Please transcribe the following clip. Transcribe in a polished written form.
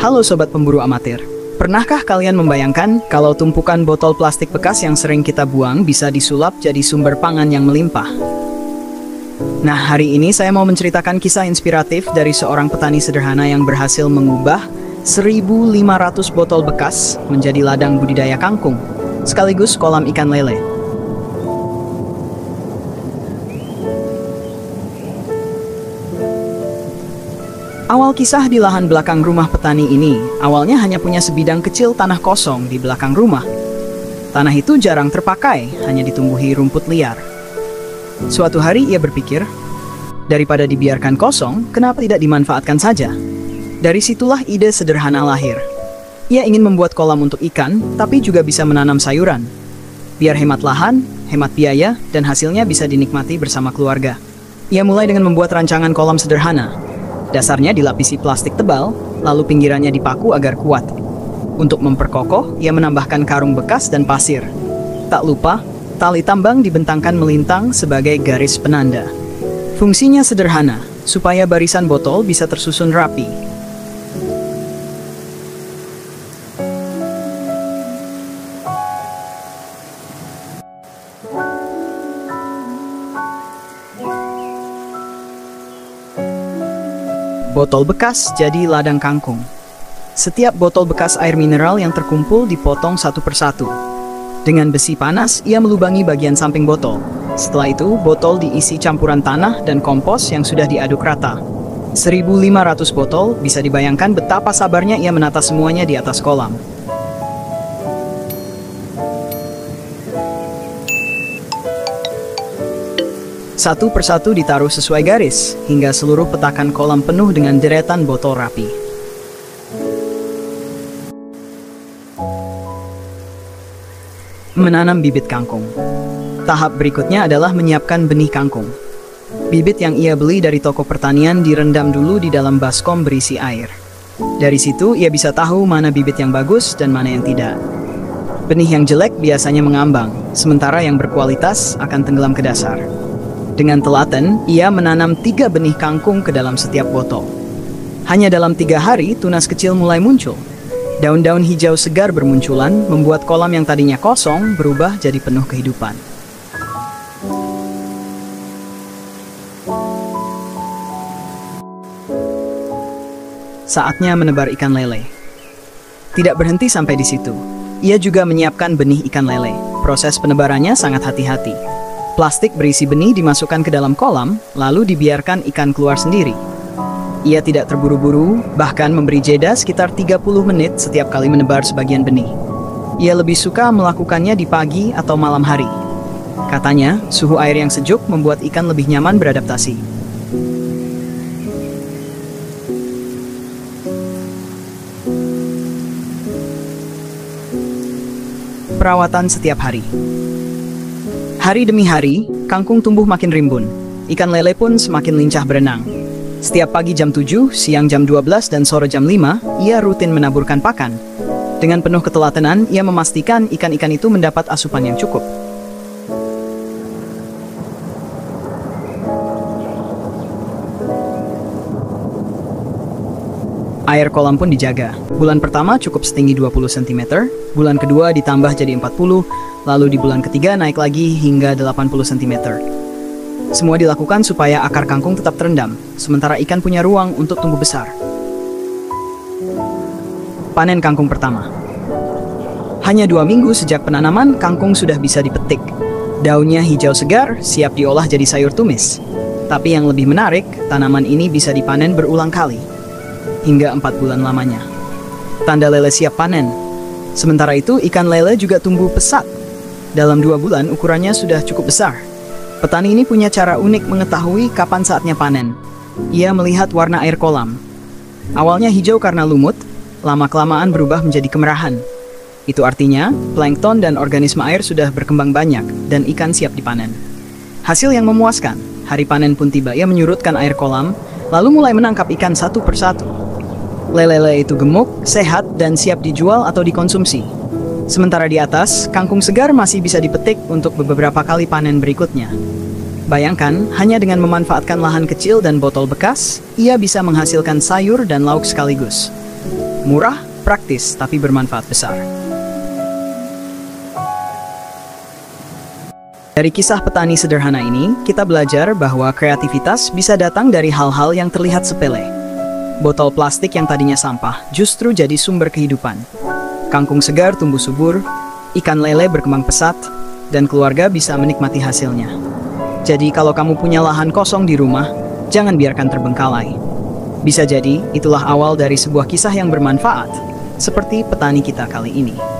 Halo sobat pemburu amatir. Pernahkah kalian membayangkan kalau tumpukan botol plastik bekas yang sering kita buang bisa disulap jadi sumber pangan yang melimpah? Nah, hari ini saya mau menceritakan kisah inspiratif dari seorang petani sederhana yang berhasil mengubah 1.500 botol bekas menjadi ladang budidaya kangkung, sekaligus kolam ikan lele. Awal kisah di lahan belakang rumah petani ini, awalnya hanya punya sebidang kecil tanah kosong di belakang rumah. Tanah itu jarang terpakai, hanya ditumbuhi rumput liar. Suatu hari ia berpikir, daripada dibiarkan kosong, kenapa tidak dimanfaatkan saja? Dari situlah ide sederhana lahir. Ia ingin membuat kolam untuk ikan, tapi juga bisa menanam sayuran. Biar hemat lahan, hemat biaya, dan hasilnya bisa dinikmati bersama keluarga. Ia mulai dengan membuat rancangan kolam sederhana. Dasarnya dilapisi plastik tebal, lalu pinggirannya dipaku agar kuat. Untuk memperkokoh, ia menambahkan karung bekas dan pasir. Tak lupa, tali tambang dibentangkan melintang sebagai garis penanda. Fungsinya sederhana, supaya barisan botol bisa tersusun rapi. Botol bekas jadi ladang kangkung. Setiap botol bekas air mineral yang terkumpul dipotong satu persatu. Dengan besi panas, ia melubangi bagian samping botol. Setelah itu, botol diisi campuran tanah dan kompos yang sudah diaduk rata. 1.500 botol, bisa dibayangkan betapa sabarnya ia menata semuanya di atas kolam. Satu persatu ditaruh sesuai garis, hingga seluruh petakan kolam penuh dengan deretan botol rapi. Menanam bibit kangkung. Tahap berikutnya adalah menyiapkan benih kangkung. Bibit yang ia beli dari toko pertanian direndam dulu di dalam baskom berisi air. Dari situ ia bisa tahu mana bibit yang bagus dan mana yang tidak. Benih yang jelek biasanya mengambang, sementara yang berkualitas akan tenggelam ke dasar. Dengan telaten, ia menanam 3 benih kangkung ke dalam setiap botol. Hanya dalam 3 hari, tunas kecil mulai muncul. Daun-daun hijau segar bermunculan, membuat kolam yang tadinya kosong berubah jadi penuh kehidupan. Saatnya menebar ikan lele. Tidak berhenti sampai di situ. Ia juga menyiapkan benih ikan lele. Proses penebarannya sangat hati-hati. Plastik berisi benih dimasukkan ke dalam kolam, lalu dibiarkan ikan keluar sendiri. Ia tidak terburu-buru, bahkan memberi jeda sekitar 30 menit setiap kali menebar sebagian benih. Ia lebih suka melakukannya di pagi atau malam hari. Katanya, suhu air yang sejuk membuat ikan lebih nyaman beradaptasi. Perawatan setiap hari. Hari demi hari, kangkung tumbuh makin rimbun. Ikan lele pun semakin lincah berenang. Setiap pagi jam 7, siang jam 12, dan sore jam 5, ia rutin menaburkan pakan. Dengan penuh ketelatenan, ia memastikan ikan-ikan itu mendapat asupan yang cukup. Air kolam pun dijaga. Bulan pertama cukup setinggi 20 cm, bulan kedua ditambah jadi 40, lalu di bulan ketiga naik lagi hingga 80 cm. Semua dilakukan supaya akar kangkung tetap terendam, sementara ikan punya ruang untuk tumbuh besar. Panen kangkung pertama. Hanya 2 minggu sejak penanaman, kangkung sudah bisa dipetik. Daunnya hijau segar, siap diolah jadi sayur tumis. Tapi yang lebih menarik, tanaman ini bisa dipanen berulang kali, hingga 4 bulan lamanya. Tanda lele siap panen. Sementara itu, ikan lele juga tumbuh pesat. Dalam 2 bulan, ukurannya sudah cukup besar. Petani ini punya cara unik mengetahui kapan saatnya panen. Ia melihat warna air kolam. Awalnya hijau karena lumut, lama-kelamaan berubah menjadi kemerahan. Itu artinya, plankton dan organisme air sudah berkembang banyak, dan ikan siap dipanen. Hasil yang memuaskan. Hari panen pun tiba. Ia menyurutkan air kolam, lalu mulai menangkap ikan satu persatu. Lele-lele itu gemuk, sehat, dan siap dijual atau dikonsumsi. Sementara di atas, kangkung segar masih bisa dipetik untuk beberapa kali panen berikutnya. Bayangkan, hanya dengan memanfaatkan lahan kecil dan botol bekas, ia bisa menghasilkan sayur dan lauk sekaligus. Murah, praktis, tapi bermanfaat besar. Dari kisah petani sederhana ini, kita belajar bahwa kreativitas bisa datang dari hal-hal yang terlihat sepele. Botol plastik yang tadinya sampah justru jadi sumber kehidupan. Kangkung segar tumbuh subur, ikan lele berkembang pesat, dan keluarga bisa menikmati hasilnya. Jadi kalau kamu punya lahan kosong di rumah, jangan biarkan terbengkalai. Bisa jadi itulah awal dari sebuah kisah yang bermanfaat, seperti petani kita kali ini.